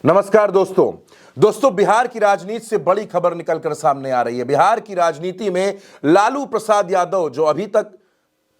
नमस्कार दोस्तों बिहार की राजनीति से बड़ी खबर निकलकर सामने आ रही है। बिहार की राजनीति में लालू प्रसाद यादव, जो अभी तक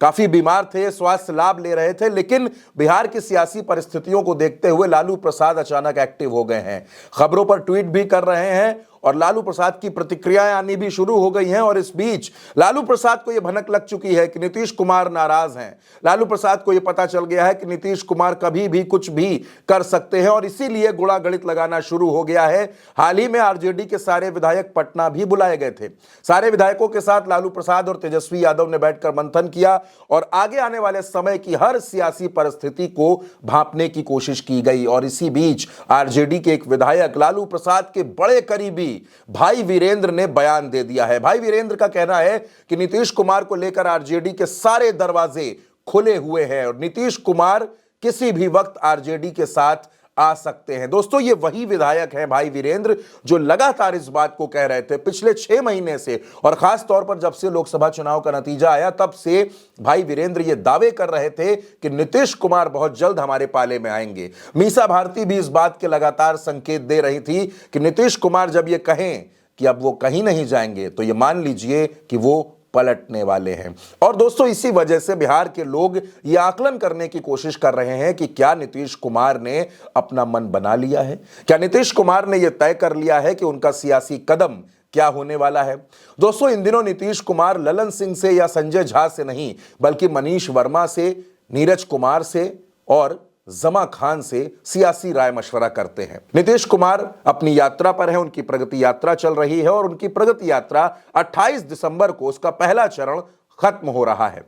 काफी बीमार थे, स्वास्थ्य लाभ ले रहे थे, लेकिन बिहार की सियासी परिस्थितियों को देखते हुए लालू प्रसाद अचानक एक्टिव हो गए हैं। खबरों पर ट्वीट भी कर रहे हैं और लालू प्रसाद की प्रतिक्रियाएं आनी भी शुरू हो गई हैं। और इस बीच लालू प्रसाद को यह भनक लग चुकी है कि नीतीश कुमार नाराज हैं। लालू प्रसाद को यह पता चल गया है कि नीतीश कुमार कभी भी कुछ भी कर सकते हैं और इसीलिए गुणा गणित लगाना शुरू हो गया है। हाल ही में आरजेडी के सारे विधायक पटना भी बुलाए गए थे। सारे विधायकों के साथ लालू प्रसाद और तेजस्वी यादव ने बैठकर मंथन किया और आगे आने वाले समय की हर सियासी परिस्थिति को भांपने की कोशिश की गई। और इसी बीच आरजेडी के एक विधायक लालू प्रसाद के बड़े करीबी भाई वीरेंद्र ने बयान दे दिया है। भाई वीरेंद्र का कहना है कि नीतीश कुमार को लेकर आरजेडी के सारे दरवाजे खुले हुए हैं और नीतीश कुमार किसी भी वक्त आरजेडी के साथ आ सकते हैं। दोस्तों, ये वही विधायक हैं भाई वीरेंद्र जो लगातार इस बात को कह रहे थे पिछले 6 महीने से, और खास तौर पर जब से लोकसभा चुनाव का नतीजा आया तब से भाई वीरेंद्र ये दावे कर रहे थे कि नीतीश कुमार बहुत जल्द हमारे पाले में आएंगे। मीसा भारती भी इस बात के लगातार संकेत दे रही थी कि नीतीश कुमार जब ये कहें कि अब वो कहीं नहीं जाएंगे तो ये मान लीजिए कि वो पलटने वाले हैं। और दोस्तों, इसी वजह से बिहार के लोग ये आकलन करने की कोशिश कर रहे हैं कि क्या नीतीश कुमार ने अपना मन बना लिया है, क्या नीतीश कुमार ने यह तय कर लिया है कि उनका सियासी कदम क्या होने वाला है। दोस्तों, इन दिनों नीतीश कुमार ललन सिंह से या संजय झा से नहीं बल्कि मनीष वर्मा से, नीरज कुमार से और जमा खान से सियासी राय मशवरा करते हैं। नीतीश कुमार अपनी यात्रा पर है, उनकी प्रगति यात्रा चल रही है और उनकी प्रगति यात्रा 28 दिसंबर को उसका पहला चरण खत्म हो रहा है,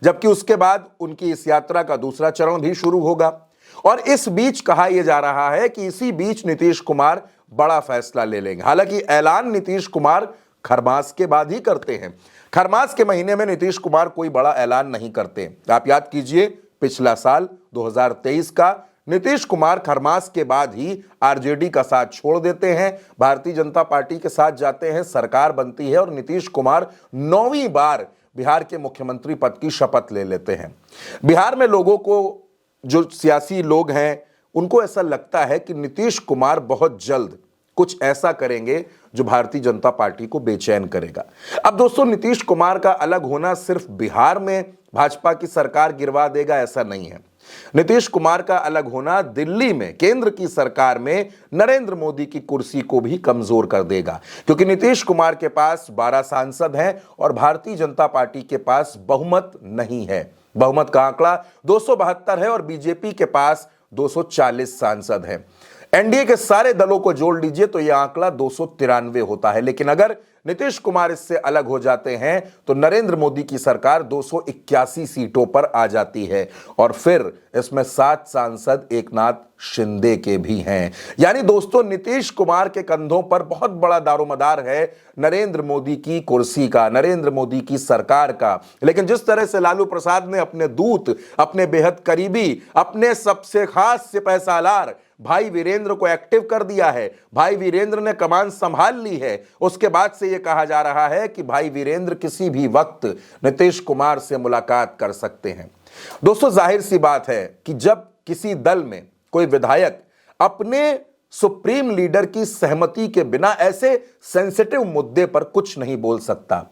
जबकि उसके बाद उनकी इस यात्रा का दूसरा चरण भी शुरू होगा। और इस बीच कहा यह जा रहा है कि इसी बीच नीतीश कुमार बड़ा फैसला ले लेंगे। हालांकि ऐलान नीतीश कुमार खरमास के बाद ही करते हैं। खरमास के महीने में नीतीश कुमार कोई बड़ा ऐलान नहीं करते। आप याद कीजिए, पिछला साल 2023 का नीतीश कुमार खरमास के बाद ही आरजेडी का साथ छोड़ देते हैं, भारतीय जनता पार्टी के साथ जाते हैं, सरकार बनती है और नीतीश कुमार 9वीं बार बिहार के मुख्यमंत्री पद की शपथ ले लेते हैं। बिहार में लोगों को, जो सियासी लोग हैं, उनको ऐसा लगता है कि नीतीश कुमार बहुत जल्द कुछ ऐसा करेंगे जो भारतीय जनता पार्टी को बेचैन करेगा। अब दोस्तों, नीतीश कुमार का अलग होना सिर्फ बिहार में भाजपा की सरकार गिरवा देगा ऐसा नहीं है। नीतीश कुमार का अलग होना दिल्ली में केंद्र की सरकार में नरेंद्र मोदी की कुर्सी को भी कमजोर कर देगा, क्योंकि नीतीश कुमार के पास 12 सांसद हैं और भारतीय जनता पार्टी के पास बहुमत नहीं है। बहुमत का आंकड़ा 272 है और बीजेपी के पास 240 सांसद हैं। एनडीए के सारे दलों को जोड़ लीजिए तो यह आंकड़ा 293 होता है। लेकिन अगर नीतीश कुमार इससे अलग हो जाते हैं तो नरेंद्र मोदी की सरकार 281 सीटों पर आ जाती है और फिर इसमें 7 सांसद एकनाथ शिंदे के भी हैं। यानी दोस्तों, नीतीश कुमार के कंधों पर बहुत बड़ा दारोमदार है नरेंद्र मोदी की कुर्सी का, नरेंद्र मोदी की सरकार का। लेकिन जिस तरह से लालू प्रसाद ने अपने दूत, अपने बेहद करीबी, अपने सबसे खास सिपहसालार भाई वीरेंद्र को एक्टिव कर दिया है, भाई वीरेंद्र ने कमान संभाल ली है, उसके बाद से यह कहा जा रहा है कि भाई वीरेंद्र किसी भी वक्त नीतीश कुमार से मुलाकात कर सकते हैं। दोस्तों, जाहिर सी बात है कि जब किसी दल में कोई विधायक अपने सुप्रीम लीडर की सहमति के बिना ऐसे सेंसिटिव मुद्दे पर कुछ नहीं बोल सकता,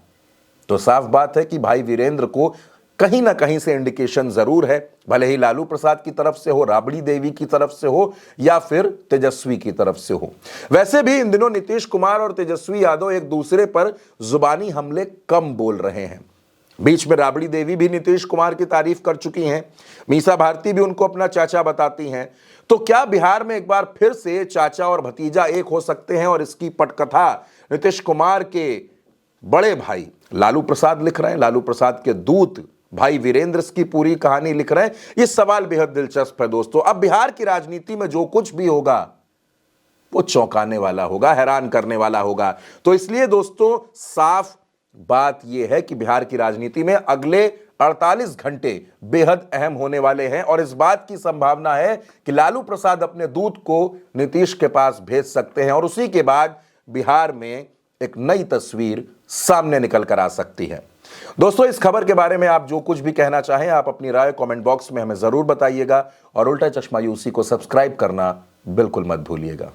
तो साफ बात है कि भाई वीरेंद्र को कहीं ना कहीं से इंडिकेशन जरूर है, भले ही लालू प्रसाद की तरफ से हो, राबड़ी देवी की तरफ से हो या फिर तेजस्वी की तरफ से हो। वैसे भी इन दिनों नीतीश कुमार और तेजस्वी यादव एक दूसरे पर जुबानी हमले कम बोल रहे हैं। बीच में राबड़ी देवी भी नीतीश कुमार की तारीफ कर चुकी हैं, मीसा भारती भी उनको अपना चाचा बताती हैं। तो क्या बिहार में एक बार फिर से चाचा और भतीजा एक हो सकते हैं और इसकी पटकथा नीतीश कुमार के बड़े भाई लालू प्रसाद लिख रहे हैं, लालू प्रसाद के दूत भाई वीरेंद्र की पूरी कहानी लिख रहे हैं? ये सवाल बेहद दिलचस्प है दोस्तों। अब बिहार की राजनीति में जो कुछ भी होगा वो चौंकाने वाला होगा, हैरान करने वाला होगा। तो इसलिए दोस्तों, साफ बात यह है कि बिहार की राजनीति में अगले 48 घंटे बेहद अहम होने वाले हैं और इस बात की संभावना है कि लालू प्रसाद अपने दूत को नीतीश के पास भेज सकते हैं और उसी के बाद बिहार में एक नई तस्वीर सामने निकल कर आ सकती है। दोस्तों, इस खबर के बारे में आप जो कुछ भी कहना चाहें, आप अपनी राय कमेंट बॉक्स में हमें जरूर बताइएगा और उल्टा चश्मा यूसी को सब्सक्राइब करना बिल्कुल मत भूलिएगा।